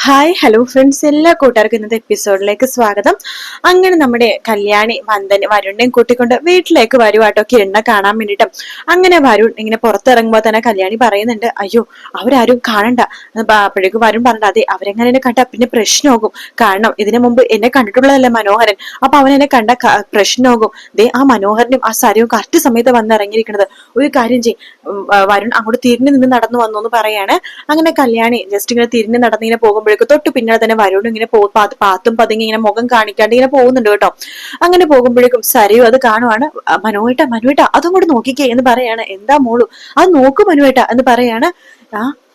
Hi hello friends, എല്ലാ കൂട്ടുകാർക്കും ഇന്നത്തെ എപ്പിസോഡിലേക്ക് സ്വാഗതം. അങ്ങനെ നമ്മുടെ കല്യാണി വരുണിനെയും കൂട്ടിക്കൊണ്ട് വീട്ടിലേക്ക് വരുവാട്ടോ കിരണിനെ കാണാൻ വേണ്ടിട്ടും. അങ്ങനെ വരുൺ ഇങ്ങനെ പുറത്തിറങ്ങുമ്പോ തന്നെ കല്യാണി പറയുന്നുണ്ട്, അയ്യോ അവരാരും കാണണ്ട. അപ്പോഴേക്കും വരുൺ പറഞ്ഞ അതെ, അവരെങ്ങനെ എന്നെ കണ്ട പിന്നെ പ്രശ്നമാകും. കാരണം ഇതിനു മുമ്പ് എന്നെ കണ്ടിട്ടുള്ളതല്ലേ മനോഹരൻ, അപ്പൊ അവൻ എന്നെ കണ്ട പ്രശ്നമാകും. ദേ ആ മനോഹരനും ആ സരയും കറക്റ്റ് സമയത്ത് വന്നിറങ്ങിയിരിക്കണത്. ഒരു കാര്യം വരുൺ അങ്ങോട്ട് തിരിഞ്ഞു നിന്ന് നടന്നു വന്നു എന്ന് പറയാണ്. അങ്ങനെ കല്യാണി ജസ്റ്റ് ഇങ്ങനെ തിരിഞ്ഞു നടന്നിങ്ങനെ പോകുമ്പോഴേക്കും തൊട്ട് പിന്നാലെ തന്നെ വരുൺ ഇങ്ങനെ പാത്തും പതുങ്ങി ഇങ്ങനെ മുഖം കാണിക്കാണ്ട് ഇങ്ങനെ പോകുന്നുണ്ട് കേട്ടോ. അങ്ങനെ പോകുമ്പോഴേക്കും സരയു അത് കാണുവാണ്. മനുവേട്ട അതും കൂടെ നോക്കിക്കേ എന്ന് പറയാണ്. എന്താ മോളു, അത് നോക്കൂ മനുവേട്ട എന്ന് പറയാണ്.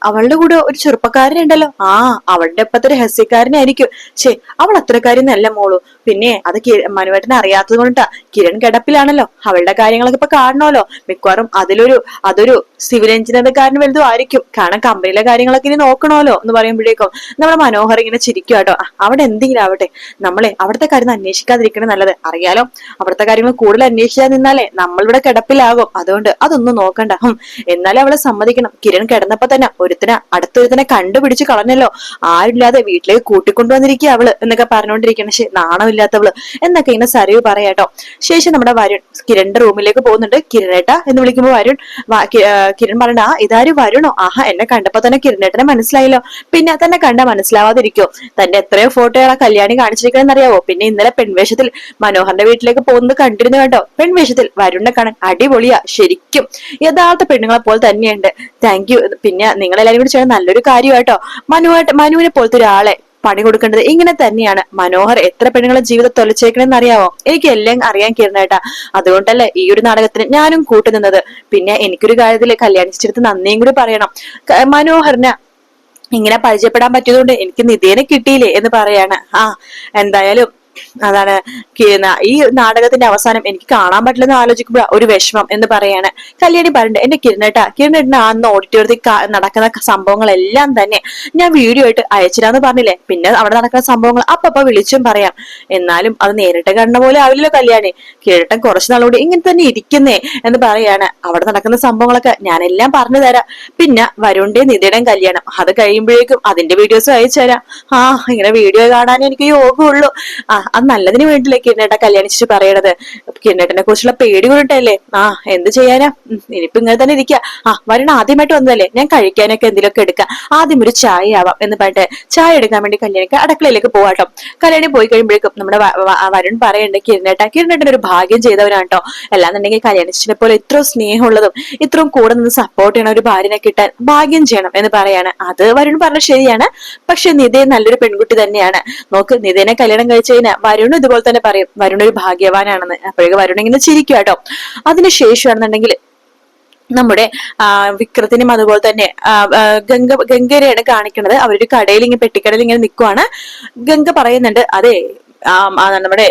അവളുടെ കൂടെ ഒരു ചെറുപ്പക്കാരനുണ്ടല്ലോ, അവളുടെ ഇപ്പത്തെ രഹസ്യക്കാരനായിരിക്കും. അവൾ അത്രക്കാരിന്നല്ല മോളു. പിന്നെ അത് മനുവേട്ടനെ അറിയാത്തത് കൊണ്ടാ. കിരൺ കിടപ്പിലാണല്ലോ, അവളുടെ കാര്യങ്ങളൊക്കെ ഇപ്പൊ കാണണമല്ലോ. മിക്കവാറും അതൊരു സിവിൽ എഞ്ചിനീയർക്കാരന് വലുതും ആയിരിക്കും. കാരണം കമ്പനിയിലെ കാര്യങ്ങളൊക്കെ ഇനി നോക്കണമല്ലോ എന്ന് പറയുമ്പോഴേക്കും നമ്മുടെ മനോഹർ ഇങ്ങനെ ചിരിക്കും കേട്ടോ. അവിടെ എന്തെങ്കിലും ആവട്ടെ, നമ്മളെ അവിടുത്തെ കാര്യം അന്വേഷിക്കാതിരിക്കണേ നല്ലത്. അറിയാലോ, അവിടുത്തെ കാര്യങ്ങൾ കൂടുതൽ അന്വേഷിച്ചാൽ നിന്നാലേ നമ്മളിവിടെ കിടപ്പിലാകും. അതുകൊണ്ട് അതൊന്നും നോക്കണ്ട. എന്നാലും അവളെ സമ്മതിക്കണം. കിരൺ കിടന്നപ്പോ തന്നെ അടുത്തൊരുത്തനെ കണ്ടുപിടിച്ച് കളഞ്ഞല്ലോ. ആരില്ലാതെ വീട്ടിലേക്ക് കൂട്ടിക്കൊണ്ടുവന്നിരിക്കുക അവള് എന്നൊക്കെ പറഞ്ഞുകൊണ്ടിരിക്കണം. നാണമില്ലാത്തവള് എന്നൊക്കെ ഇങ്ങനെ സരയു പറയാട്ടോ. ശേഷം നമ്മുടെ വരുൺ കിരണിന്റെ റൂമിലേക്ക് പോകുന്നുണ്ട്. കിരണേട്ട എന്ന് വിളിക്കുമ്പോ കിരൺ പറയണ്ട, ഇതാരും വരുണോ? എന്നെ കണ്ടപ്പോ തന്നെ കിരണേട്ടനെ മനസ്സിലായല്ലോ. പിന്നെ തന്നെ കണ്ട മനസ്സിലാവാതിരിക്കോ? തന്റെ എത്രയോ ഫോട്ടോയാണ് കല്യാണി കാണിച്ചിരിക്കണെന്ന് അറിയാവോ? പിന്നെ ഇന്നലെ പെൺവേഷത്തിൽ മനോഹറിന്റെ വീട്ടിലേക്ക് പോകുന്നത് കണ്ടിരുന്നു കേട്ടോ. പെൺവേഷത്തിൽ വരുണിനെ കാണാൻ അടിപൊളിയാ, ശരിക്കും യഥാർത്ഥ പെണ്ണുങ്ങളെ പോലെ തന്നെയുണ്ട്. Thank you. പിന്നെ നിങ്ങളെല്ലാരും കൂടി ചെയ്യുന്ന നല്ലൊരു കാര്യമാട്ടോ. മനുവിനെ പോലത്തെ ഒരാളെ പണി കൊടുക്കേണ്ടത് ഇങ്ങനെ തന്നെയാണ്. മനോഹർ എത്ര പെണ്ണുങ്ങളെ ജീവിതം തൊലച്ചേക്കണെന്ന് അറിയാവോ? എനിക്ക് എല്ലാം അറിയാൻ കിരണേട്ടാ. അതുകൊണ്ടല്ലേ ഈ ഒരു നാടകത്തിന് ഞാനും കൂട്ടുനിന്നത്. പിന്നെ എനിക്കൊരു കാര്യത്തില് കല്യാണിച്ചെടുത്ത് നന്ദിയും കൂടി പറയണം. മനോഹറിന് ഇങ്ങനെ പരിചയപ്പെടാൻ പറ്റിയതുകൊണ്ട് എനിക്ക് നിധേനെ കിട്ടിയില്ലേ എന്ന് പറയാണ്. എന്തായാലും അതാണ് ഈ നാടകത്തിന്റെ അവസാനം എനിക്ക് കാണാൻ പറ്റില്ലെന്ന് ആലോചിക്കുമ്പോൾ ഒരു വിഷമം എന്ന് പറയാണ്. കല്യാണി പറഞ്ഞിട്ട്, എന്റെ കിരണിന് അന്ന് ഓഡിറ്റോറിയത്തിൽ നടക്കുന്ന സംഭവങ്ങളെല്ലാം തന്നെ ഞാൻ വീഡിയോ ആയിട്ട് അയച്ചിരാന്ന് പറഞ്ഞില്ലേ. പിന്നെ അവിടെ നടക്കുന്ന സംഭവങ്ങൾ അപ്പൊ വിളിച്ചും പറയാം. എന്നാലും അത് നേരിട്ട് കണ്ട പോലെ ആവില്ലല്ലോ കല്യാണി. കിരട്ടൻ കുറച്ചു നാളുകൂടി ഇങ്ങനെ തന്നെ ഇരിക്കുന്നേ എന്ന് പറയാണ്. അവിടെ നടക്കുന്ന സംഭവങ്ങളൊക്കെ ഞാനെല്ലാം പറഞ്ഞു തരാം. പിന്നെ വരുണിന്റെയും നിധിയുടെയും കല്യാണം അത് കഴിയുമ്പോഴേക്കും അതിന്റെ വീഡിയോസും അയച്ചു തരാം. ഇങ്ങനെ വീഡിയോ കാണാൻ എനിക്ക് യോഗമുള്ളൂ. അത് നല്ലതിന് വേണ്ടിയില്ലേ കിരണേട്ട കല്യാണിച്ചിട്ട് പറയണത്. കിരണേട്ടനെ കുറിച്ചുള്ള പേടി കൊണ്ടിട്ടല്ലേ. എന്ത് ചെയ്യാനാ, ഇനിയിപ്പോ ഇങ്ങനെ തന്നെ ഇരിക്കുക. വരുൺ ആദ്യമായിട്ട് വന്നതല്ലേ, ഞാൻ കഴിക്കാനൊക്കെ എന്തെങ്കിലുമൊക്കെ എടുക്കാം. ആദ്യം ഒരു ചായ ആവാം എന്ന് പറഞ്ഞിട്ട് ചായ എടുക്കാൻ വേണ്ടി കല്യാണിക്ക് അടുക്കളയിലേക്ക് പോവാട്ടോ. കല്യാണി പോയി കഴിയുമ്പോഴേക്കും നമ്മുടെ വരുൺ പറയണ്ടേ, കിരണേട്ടൻ ഒരു ഭാഗ്യം ചെയ്തവനാട്ടോ. അല്ലാന്നുണ്ടെങ്കിൽ കല്യാണിച്ചിനെ പോലെ ഇത്രയും സ്നേഹമുള്ളതും ഇത്രയും കൂടെ നിന്ന് സപ്പോർട്ട് ചെയ്യണ ഒരു ഭാര്യനെ കിട്ടാൻ ഭാഗ്യം ചെയ്യണം എന്ന് പറയാണ്. അത് വരുൺ പറഞ്ഞ ശരിയാണ്. പക്ഷെ നിധേ നല്ലൊരു പെൺകുട്ടി തന്നെയാണ്. നോക്ക്, നിധേനെ കല്യാണം കഴിച്ചു കഴിഞ്ഞാൽ വരുൺ ഇതുപോലെ തന്നെ പറയും വരുൺ ഒരു ഭാഗ്യവാനാണെന്ന്. അപ്പോഴേക്കും വരുൺ ഇങ്ങനെ ചിരിക്കും കേട്ടോ. അതിനുശേഷമാണെന്നുണ്ടെങ്കിൽ നമ്മുടെ വിക്രത്തിനും അതുപോലെ തന്നെ ഗംഗരെയാണ് കാണിക്കുന്നത്. അവരൊരു കടയിൽ ഇങ്ങനെ പെട്ടിക്കടയിൽ ഇങ്ങനെ നിൽക്കുവാണ്. ഗംഗ പറയുന്നുണ്ട്, അതെ നമ്മുടെ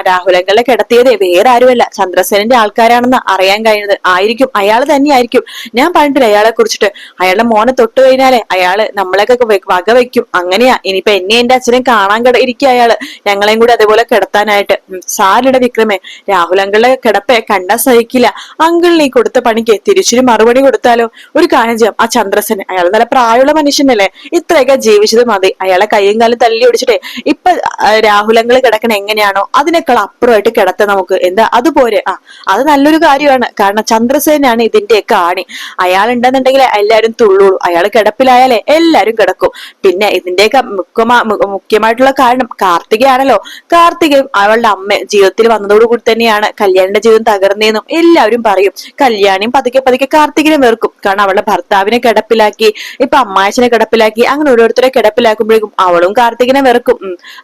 രാഹുലങ്ങളെ കിടത്തിയതേ വേറെ ആരുമല്ല, ചന്ദ്രസേനന്റെ ആൾക്കാരാണെന്ന് അറിയാൻ കഴിഞ്ഞത് ആയിരിക്കും. അയാൾ തന്നെയായിരിക്കും. ഞാൻ പറഞ്ഞിട്ടില്ല അയാളെ കുറിച്ചിട്ട്. അയാളുടെ മോനെ തൊട്ട് കഴിഞ്ഞാലേ അയാള് നമ്മളെയൊക്കെ വകവെക്കും. അങ്ങനെയാ. ഇനിയിപ്പൊ എന്നെ എന്റെ അച്ഛനെ കാണാൻ ഇരിക്കുക അയാള്, ഞങ്ങളെയും കൂടി അതേപോലെ കിടത്താനായിട്ട്. സാറിയുടെ വിക്രമേ, രാഹുൽ അങ്കിളുടെ കിടപ്പെ കണ്ടാ സഹിക്കില്ല. അങ്കിളിന് ഈ കൊടുത്ത പണിക്ക് തിരിച്ചൊരു മറുപടി കൊടുത്താലോ? ഒരു കാര്യം ചെയ്യാം, ആ ചന്ദ്രസേന അയാൾ നല്ല പ്രായമുള്ള മനുഷ്യനല്ലേ, ഇത്രയൊക്കെ ജീവിച്ചത് മതി. അയാളെ കയ്യും കാലും തല്ലി ഒടിച്ചിട്ടേ ഇപ്പൊ രാഹുലങ്ങൾ കിടക്കണ എങ്ങനെയാണോ അതിനേക്കാൾ അപ്പുറമായിട്ട് കിടത്ത നമുക്ക്. എന്താ അതുപോലെ? അത് നല്ലൊരു കാര്യമാണ്. കാരണം ചന്ദ്രസേനാണ് ഇതിന്റെയൊക്കെ ആണി. അയാൾ ഉണ്ടെന്നുണ്ടെങ്കിൽ എല്ലാരും തുള്ളൂളൂ. അയാൾ കിടപ്പിലായാലേ എല്ലാരും കിടക്കും. പിന്നെ ഇതിന്റെയൊക്കെ മുഖ്യമായിട്ടുള്ള കാരണം കാർത്തികയാണല്ലോ. കാർത്തികയും അവളുടെ അമ്മ ജീവിതത്തിൽ വന്നതോടുകൂടി തന്നെയാണ് കല്യാണിന്റെ ജീവിതം തകർന്നേന്നും എല്ലാവരും പറയും. കല്യാണിയും പതുക്കെ കാർത്തികിനെ വെറുക്കും. കാരണം അവളുടെ ഭർത്താവിനെ കിടപ്പിലാക്കി, ഇപ്പൊ അമ്മായച്ചനെ കിടപ്പിലാക്കി, അങ്ങനെ ഓരോരുത്തരെ കിടപ്പിലാക്കുമ്പോഴേക്കും അവളും കാർത്തികിനെ വെറുക്കും.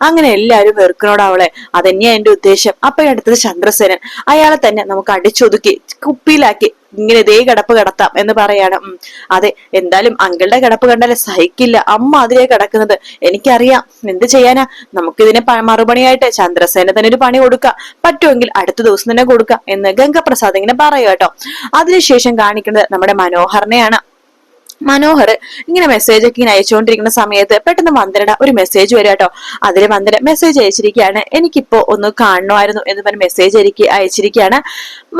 അങ്ങനെ എല്ലാവരും വെറുക്കണോട് അവളെ. അതന്നെയാ എന്റെ ഉദ്ദേശം. അപ്പൊ അടുത്തത് ചന്ദ്രസേനൻ. അയാളെ തന്നെ നമുക്ക് അടിച്ചൊതുക്കി കുപ്പിയിലാക്കി ഇങ്ങനെ ഇതേ കിടപ്പ് കിടത്താം എന്ന് പറയാണ്. അതെ, എന്തായാലും അങ്കിളുടെ കിടപ്പ് കണ്ടാലേ സഹിക്കില്ല. അമ്മ അതിലേ കിടക്കുന്നത് എനിക്കറിയാം. എന്ത് ചെയ്യാനാ, നമുക്കിതിനെ മറുപണിയായിട്ട് ചന്ദ്രസേന തന്നെ ഒരു പണി കൊടുക്കാം. പറ്റുമെങ്കിൽ അടുത്ത ദിവസം തന്നെ കൊടുക്കാം എന്ന് ഗംഗപ്രസാദ് ഇങ്ങനെ പറയും കേട്ടോ. അതിനുശേഷം കാണിക്കുന്നത് നമ്മുടെ മനോഹറിനെയാണ്. മനോഹർ ഇങ്ങനെ മെസ്സേജ് ഒക്കെ ഇങ്ങനെ അയച്ചുകൊണ്ടിരിക്കുന്ന സമയത്ത് പെട്ടെന്ന് വന്ദനയുടെ ഒരു മെസ്സേജ് വരും കേട്ടോ. അതിൽ വന്ദന മെസ്സേജ് അയച്ചിരിക്കുകയാണ്, എനിക്കിപ്പോ ഒന്ന് കാണണമായിരുന്നു എന്ന് പറഞ്ഞ് മെസ്സേജ് അയച്ചിരിക്കുകയാണ്.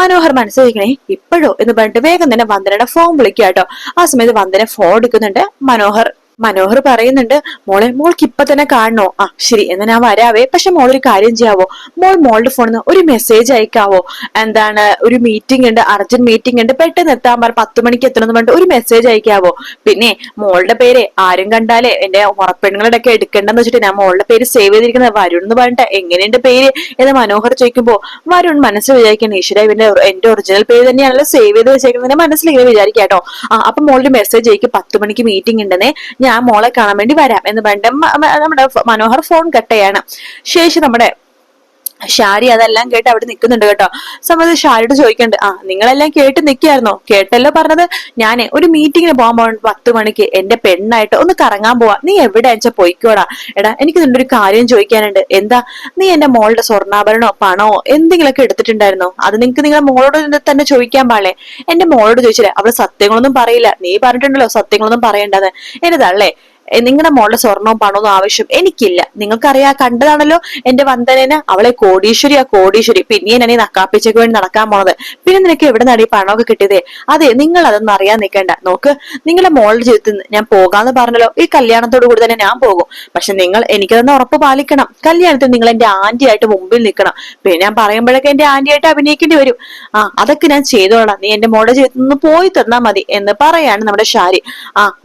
മനോഹർ മനസ്സിലാക്കണേ ഇപ്പോഴോ എന്ന് പറഞ്ഞിട്ട് വേഗം തന്നെ വന്ദനയുടെ ഫോൺ വിളിക്കുക കേട്ടോ. ആ സമയത്ത് വന്ദന ഫോൺ എടുക്കുന്നുണ്ട്. മനോഹർ മനോഹർ പറയുന്നുണ്ട്, മോൾക്ക് ഇപ്പൊ തന്നെ കാണണോ? ആ ശരി, എന്നാ ഞാൻ വരാവേ. പക്ഷെ മോളൊരു കാര്യം ചെയ്യാവോ? മോളുടെ ഫോണിൽ നിന്ന് ഒരു മെസ്സേജ് അയക്കാവോ? എന്താണ്, ഒരു മീറ്റിംഗ് ഉണ്ട്, അർജന്റ് മീറ്റിംഗ് ഉണ്ട്, പെട്ടെന്ന് എത്താൻ പറ, 10 മണിക്ക് എത്തണമെന്ന് പറഞ്ഞിട്ട് ഒരു മെസ്സേജ് അയക്കാവോ? പിന്നെ മോളുടെ പേര് ആരും കണ്ടാലേ എന്റെ ഉറപ്പെണ്ണങ്ങളുടെ ഒക്കെ എടുക്കണ്ടെന്ന് വെച്ചിട്ട് ഞാൻ മോളുടെ പേര് സേവ് ചെയ്തിരിക്കുന്നത് വരുൺ എന്ന് പറഞ്ഞിട്ട്, എങ്ങനെയുണ്ട് പേര് എന്ന് മനോഹർ ചോദിക്കുമ്പോ വരുൺ മനസ്സിൽ വിചാരിക്കണം, ഈശ്വര ഇവന്റെ എന്റെ ഒറിജിനൽ പേര് തന്നെയാണല്ലോ സേവ് ചെയ്ത് വെച്ചേക്കുന്നത് മനസ്സിൽ ഇങ്ങനെ വിചാരിക്കാട്ടോ. അപ്പൊ മോളുടെ മെസ്സേജ് അയക്കും, 10 മണിക്ക് മീറ്റിംഗ് ഉണ്ടെന്നേ, ഞാൻ മോളെ കാണാൻ വേണ്ടി വരാം എന്ന് പറഞ്ഞിട്ട് നമ്മുടെ മനോഹർ ഫോൺ കട്ട് ചെയ്യാണ്. ശേഷം നമ്മുടെ ഷാരി അതെല്ലാം കേട്ട് അവിടെ നിൽക്കുന്നുണ്ട് കേട്ടോ. സമയത്ത് ഷാരിയോട് ചോദിക്കുന്നുണ്ട്, നിങ്ങളെല്ലാം കേട്ട് നിൽക്കായിരുന്നോ? കേട്ടല്ലോ പറഞ്ഞത്. ഞാനേ ഒരു മീറ്റിങ്ങിന് പോകാൻ പോകണം 10 മണിക്ക്, എന്റെ പെണ്ണായിട്ട് ഒന്ന് കറങ്ങാൻ പോവാ. നീ എവിടെ അയച്ചാ പോയിക്കോടാ. എടാ എനിക്ക് നിന്റെ ഒരു കാര്യം ചോദിക്കാനുണ്ട്. എന്താ? നീ എന്റെ മോളുടെ സ്വർണ്ണാഭരണോ പണമോ എന്തെങ്കിലുമൊക്കെ എടുത്തിട്ടുണ്ടായിരുന്നോ? അത് നിങ്ങളുടെ മോളോട് തന്നെ ചോദിക്കാൻ പാടില്ലേ? എന്റെ മോളോട് ചോദിച്ചില്ലേ, അവള് സത്യങ്ങളൊന്നും പറയില്ല. നീ പറഞ്ഞിട്ടുണ്ടല്ലോ സത്യങ്ങളൊന്നും പറയേണ്ടത്. എന്നതല്ലേ, നിങ്ങളുടെ മോളുടെ സ്വർണവും പണവും ആവശ്യം എനിക്കില്ല. നിങ്ങൾക്കറിയാ, കണ്ടതാണല്ലോ എന്റെ വന്ദനന്, അവളെ കോടീശ്വരി. പിന്നെ എന്നെ നക്കാപ്പിച്ചയ്ക്ക് വേണ്ടി നടക്കാൻ പോണത്. പിന്നെ നിനക്ക് എവിടെ നടി പണമൊക്കെ കിട്ടിയതേ? അതെ, നിങ്ങൾ അതൊന്നും അറിയാൻ നിൽക്കണ്ട. നോക്ക്, നിങ്ങളുടെ മോളുടെ ജീവിതത്തിൽ ഞാൻ പോകാന്ന് പറഞ്ഞല്ലോ, ഈ കല്യാണത്തോടു കൂടി തന്നെ ഞാൻ പോകും. പക്ഷെ നിങ്ങൾ എനിക്കതെന്ന് ഉറപ്പ് പാലിക്കണം. കല്യാണത്തിൽ നിങ്ങൾ എന്റെ ആന്റി ആയിട്ട് മുമ്പിൽ നിൽക്കണം. പിന്നെ ഞാൻ പറയുമ്പോഴൊക്കെ എന്റെ ആന്റി ആയിട്ട് അഭിനയിക്കേണ്ടി വരും. അതൊക്കെ ഞാൻ ചെയ്തോളാം. നീ എന്റെ മോളുടെ ജീവിതത്തിൽ നിന്ന് പോയി തന്നാ മതി എന്ന് പറയാണ് നമ്മുടെ ഷാരി.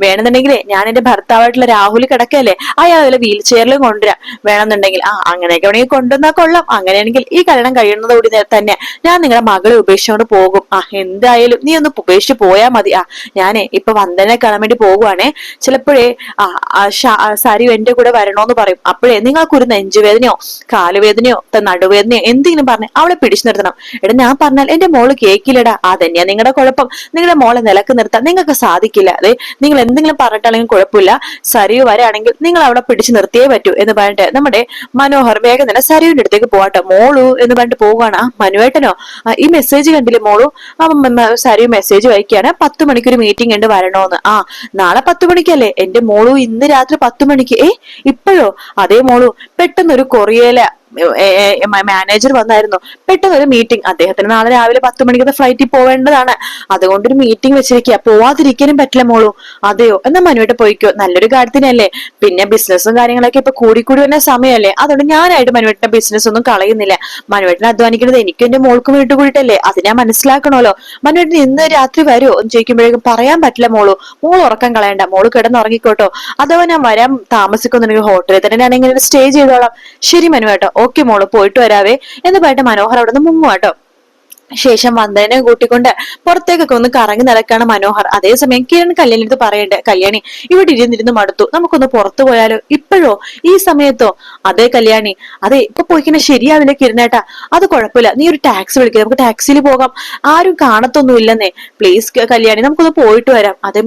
വേണമെന്നുണ്ടെങ്കിലേ ഞാൻ എന്റെ ഭർത്താവ് രാഹുൽ കിടക്കല്ലേ, അയാളെ വീൽ ചെയറിലും കൊണ്ടുവരാം. വേണമെന്നുണ്ടെങ്കിൽ അങ്ങനെയൊക്കെ വേണമെങ്കിൽ കൊണ്ടുവന്നാൽ കൊള്ളാം. അങ്ങനെയാണെങ്കിൽ ഈ കല്യാണം കഴിയുന്നതോടെ തന്നെ ഞാൻ നിങ്ങളുടെ മകളെ ഉപേക്ഷിച്ചുകൊണ്ട് പോകും. എന്തായാലും നീ ഒന്ന് ഉപേക്ഷിച്ച് പോയാ മതി. ഞാനേ ഇപ്പൊ വന്ദനെ കാണാൻ വേണ്ടി പോകുവാണേ. ചിലപ്പോഴേ സരി എന്റെ കൂടെ വരണോന്ന് പറയും. അപ്പോഴേ നിങ്ങൾക്കൊരു നെഞ്ചുവേദനയോ കാലുവേദനയോ നടുവേദനയോ എന്തെങ്കിലും പറഞ്ഞ് അവളെ പിടിച്ചു നിർത്തണം. എടാ ഞാൻ പറഞ്ഞാൽ എന്റെ മോള് കേക്കില്ലടാ. അതന്നെയാ നിങ്ങളുടെ കുഴപ്പം. നിങ്ങളുടെ മോളെ നിലക്ക് നിർത്താൻ നിങ്ങൾക്ക് സാധിക്കില്ല. അതെ, നിങ്ങൾ എന്തെങ്കിലും പറഞ്ഞിട്ടാണെങ്കിൽ കുഴപ്പമില്ല, സരിയു വരാണെങ്കിൽ നിങ്ങൾ അവിടെ പിടിച്ചു നിർത്തിയേ പറ്റൂ എന്ന് പറഞ്ഞിട്ട് നമ്മുടെ മനോഹർ വേഗം തന്നെ സരിയുടെ അടുത്തേക്ക് പോവാട്ടോ. മോളു എന്ന് പറഞ്ഞിട്ട് പോവുകയാണ്. മനുവേട്ടനോ? ഈ മെസ്സേജ് കണ്ടില്ലേ മോളു? സരിയു മെസ്സേജ് വായിക്കുകയാണ്, 10 മണിക്കൊരു മീറ്റിംഗ് ഉണ്ട് വരണോന്ന്. നാളെ 10 മണിക്കല്ലേ? എന്റെ മോളു ഇന്ന് രാത്രി 10 മണിക്ക്. ഇപ്പോഴോ? അതേ മോളു, പെട്ടെന്നൊരു കൊറിയയിലെ മാനേജർ വന്നായിരുന്നു. പെട്ടെന്ന് ഒരു മീറ്റിംഗ്, അദ്ദേഹത്തിന് നാളെ രാവിലെ 10 മണിക്കത്തെ ഫ്ലൈറ്റിൽ പോവേണ്ടതാണ്. അതുകൊണ്ടൊരു മീറ്റിംഗ് വെച്ചിരിക്കുക, പോവാതിരിക്കാനും പറ്റില്ല മോളു. അതെയോ? എന്നാ മനുവായിട്ട് പോയിക്കോ, നല്ലൊരു കാര്യത്തിനല്ലേ. പിന്നെ ബിസിനസ്സും കാര്യങ്ങളൊക്കെ ഇപ്പൊ കൂടിക്കൂടി വരുന്ന സമയമല്ലേ. അതുകൊണ്ട് ഞാനായിട്ട് മനുവേട്ടന്റെ ബിസിനസ് ഒന്നും കളയുന്നില്ല. മനുവേട്ടനെ അധ്വാനിക്കുന്നത് എനിക്കും എന്റെ മോൾക്കും വീട്ടു കൂടിയിട്ടല്ലേ, അത് ഞാൻ മനസ്സിലാക്കണമല്ലോ. മനുവേട്ടൻ ഇന്ന് രാത്രി വരുമോ എന്ന് ചോദിക്കുമ്പോഴേക്കും പറയാൻ പറ്റില്ല മോളു. മോള് ഉറക്കം കളയണ്ട, മോള് കിടന്നുറങ്ങിക്കോട്ടോ. അഥവാ ഞാൻ വരാൻ താമസിക്കുന്നുണ്ടെങ്കിൽ ഹോട്ടലിൽ തന്നെ ഞാൻ ഇങ്ങനെ സ്റ്റേ ചെയ്തോളാം. ശരി മനുവേട്ടോ, ഓക്കെ മോള് പോയിട്ട് വരാവേ എന്ന് പറഞ്ഞിട്ട് മനോഹർ അവിടെ നിന്ന് മുങ്ങുവാട്ടോ. ശേഷം വന്ദനെ കൂട്ടിക്കൊണ്ട് പുറത്തേക്കൊക്കെ ഒന്ന് കറങ്ങി നടക്കാണ് മനോഹർ. അതേസമയം കിരൺ കല്യാണിടുത്ത് പറയണ്ടേ, കല്യാണി ഇവിടെ ഇരുന്നിരുന്ന് മടുത്തു, നമുക്കൊന്ന് പുറത്തു പോയാലോ? ഇപ്പോഴോ? ഈ സമയത്തോ? അതേ കല്യാണി, അതെ ഇപ്പൊ പോയിക്കണേ ശരിയാവില്ല കിരണേട്ടാ. അത് കുഴപ്പമില്ല, നീ ഒരു ടാക്സി വിളിക്കുക, നമുക്ക് ടാക്സിയിൽ പോകാം, ആരും കാണത്തൊന്നും ഇല്ലെന്നേ. പ്ലീസ് കല്യാണി, നമുക്കൊന്ന് പോയിട്ട് വരാം. അതെ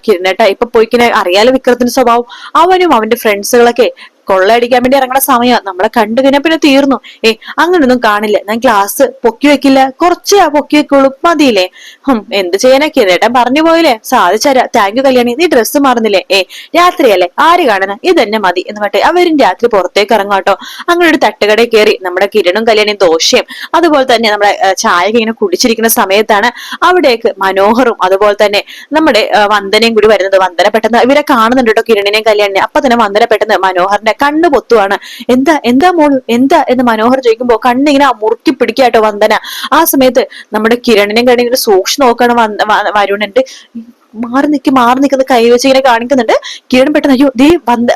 കിരണേട്ടാ, ഇപ്പൊ പോയിക്കണേ അറിയാലോ വിക്രത്തിന്റെ സ്വഭാവം. അവനും അവന്റെ ഫ്രണ്ട്സുകളൊക്കെ കൊള്ളയടിക്കാൻ വേണ്ടി ഇറങ്ങുന്ന സമയം നമ്മളെ കണ്ടു കഴിഞ്ഞാൽ പിന്നെ തീർന്നു. അങ്ങനൊന്നും കാണില്ല, ഞാൻ ക്ലാസ് പൊക്കി വെക്കില്ല, കുറച്ചേ പൊക്കി വെക്കുള്ളൂ, മതിയില്ലേ? എന്ത് ചെയ്യാനാ, കിരേട്ടൻ പറഞ്ഞു പോയില്ലേ, സാധിച്ചരാ. താങ്ക് യു കല്യാണി, നീ ഡ്രസ്സ് മാറുന്നില്ലേ? രാത്രിയല്ലേ, ആര് കാണാനാ, ഇതന്നെ മതി എന്ന് പറഞ്ഞിട്ട് അവരും രാത്രി പുറത്തേക്ക് ഇറങ്ങാട്ടോ. അങ്ങനെ ഒരു തട്ടുകടയിൽ കയറി നമ്മുടെ കിരണും കല്യാണിയും ദോശയും അതുപോലെ തന്നെ നമ്മുടെ ചായയൊക്കെ ഇങ്ങനെ കുടിച്ചിരിക്കുന്ന സമയത്താണ് അവിടേക്ക് മനോഹറും അതുപോലെ തന്നെ നമ്മുടെ വന്ദനയും കൂടി വരുന്നത്. വന്ദന പെട്ടെന്ന് ഇവരെ കാണുന്നുണ്ട് കേട്ടോ, കിരണിനെയും കല്യാണിനെ. അപ്പൊ തന്നെ വന്ദന പെട്ടെന്ന് മനോഹറിന്റെ കണ്ണ് പൊത്തുവാണ്. എന്താ മോള്, എന്താ എന്ന് മനോഹർ ചോദിക്കുമ്പോ കണ്ണിങ്ങനെ മുറുക്കി പിടിക്കാട്ടോ വന്ദന. ആ സമയത്ത് നമ്മുടെ കിരണിനെയും കണ്ണിങ്ങനെ സൂക്ഷിച്ചു നോക്കാണ് വരുണുണ്ട്. മാറി നിൽക്കുന്ന കൈ വെച്ച് ഇങ്ങനെ കാണിക്കുന്നുണ്ട്. കിരൺ പെട്ടെന്ന് അയ്യോ ദേ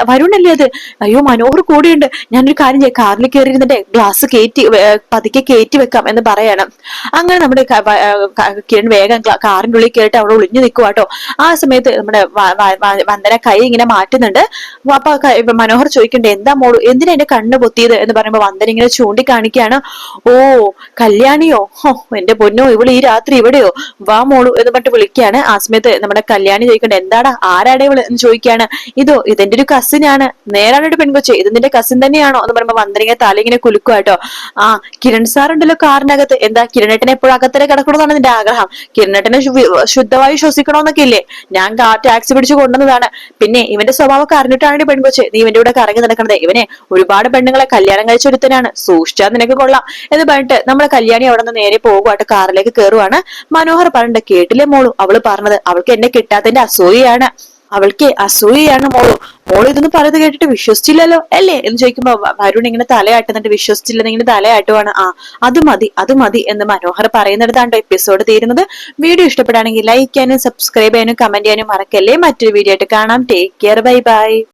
വരുണല്ലേ അത്, അയ്യോ മനോഹർ കൂടിയുണ്ട്, ഞാനൊരു കാര്യം ചെയ്യാം, കാറിൽ കയറിയിരുന്നിട്ട് ഗ്ലാസ് പതുക്കെ കയറ്റി വെക്കാം എന്ന് പറയണം. അങ്ങനെ നമ്മുടെ കിരൺ വേഗം കാറിന്റെ ഉള്ളിൽ കയറിയിട്ട് അവിടെ ഒളിഞ്ഞു നിൽക്കുവാട്ടോ. ആ സമയത്ത് നമ്മുടെ വന്ദന കൈ ഇങ്ങനെ മാറ്റുന്നുണ്ട്. അപ്പൊ മനോഹർ ചോദിക്കണ്ടേ, എന്താ മോളു, എന്തിനാ എന്റെ കണ്ണ് പൊത്തിയത് എന്ന് പറയുമ്പോ വന്ദന ഇങ്ങനെ ചൂണ്ടിക്കാണിക്കാണ്. ഓ കല്യാണിയോ, എന്റെ പൊന്നോ, ഇവള് ഈ രാത്രി ഇവിടെയോ, വാ മോളു എന്ന് പറഞ്ഞിട്ട് വിളിക്കാണ്. ആ സമയത്ത് നമ്മുടെ കല്യാണി ചോദിക്കണ്ടേ, എന്താടാ ആരാടെ ഇവള് എന്ന് ചോദിക്കാണ്. ഇതെന്റെ ഒരു കസിനാണ്. നേരാണ് ഒരു പെൺകൊച്ചെ, ഇത് നിന്റെ കസിൻ തന്നെയാണോ എന്ന് പറയുമ്പോ വന്ദന തല ഇങ്ങനെ കുലുക്കുവാട്ടോ. കിരൺ സാർ ഉണ്ടല്ലോ കാറിനകത്ത്, എന്താ കിരണേട്ടനെ എപ്പോഴും അകത്തരെ കിടക്കണമെന്നാണ് നിന്റെ ആഗ്രഹം? കിരണേട്ടനെ ശുദ്ധമായി ശ്വസിക്കണമെന്നൊക്കെ ഇല്ലേ? ഞാൻ ടാക്സി പിടിച്ചു കൊണ്ടുവന്നതാണ്. പിന്നെ ഇവന്റെ സ്വഭാവമൊക്കെ അറിഞ്ഞിട്ടാണ് പെൺകൊച്ചെ നീ ഇവന്റെ കൂടെ കറങ്ങി നടക്കണത്. ഇവനെ ഒരുപാട് പെണ്ണുങ്ങളെ കല്യാണം കഴിച്ചൊരുത്തനാണ്, സൂക്ഷിച്ചാൽ നിനക്ക് കൊള്ളാം എന്ന് പറഞ്ഞിട്ട് നമ്മുടെ കല്യാണി അവിടെ നിന്ന് നേരെ പോകുവാട്ട് കാറിലേക്ക് കയറുവാണ്. മനോഹർ പറഞ്ഞിട്ട്, കേട്ടില്ലേ മോളു അവള് പറഞ്ഞത്, അവൾക്ക് എന്നെ കിട്ടാത്തതിന്റെ അസൂയയാണ്. അവൾക്ക് അസൂയയാണ് മോള് ഇതൊന്നും പറയുന്നത് കേട്ടിട്ട് വിശ്വസിച്ചില്ലല്ലോ അല്ലേ എന്ന് ചോദിക്കുമ്പോ വരുൺ ഇങ്ങനെ തലയാട്ടുന്നുണ്ട്. വിശ്വസിച്ചില്ലെന്ന് ഇങ്ങനെ തലയാട്ടുവാണ്. അത് മതി എന്ന് മനോഹർ പറയുന്നിടത്താണ്ടോ എപ്പിസോഡ് തീരുന്നത്. വീഡിയോ ഇഷ്ടപ്പെടുകയാണെങ്കിൽ ലൈക്ക് ചെയ്യാനും സബ്സ്ക്രൈബ് ചെയ്യാനും കമന്റ് ചെയ്യാനും മറക്കല്ലേ. മറ്റൊരു വീഡിയോ ആയിട്ട് കാണാം. Take care, bye bye.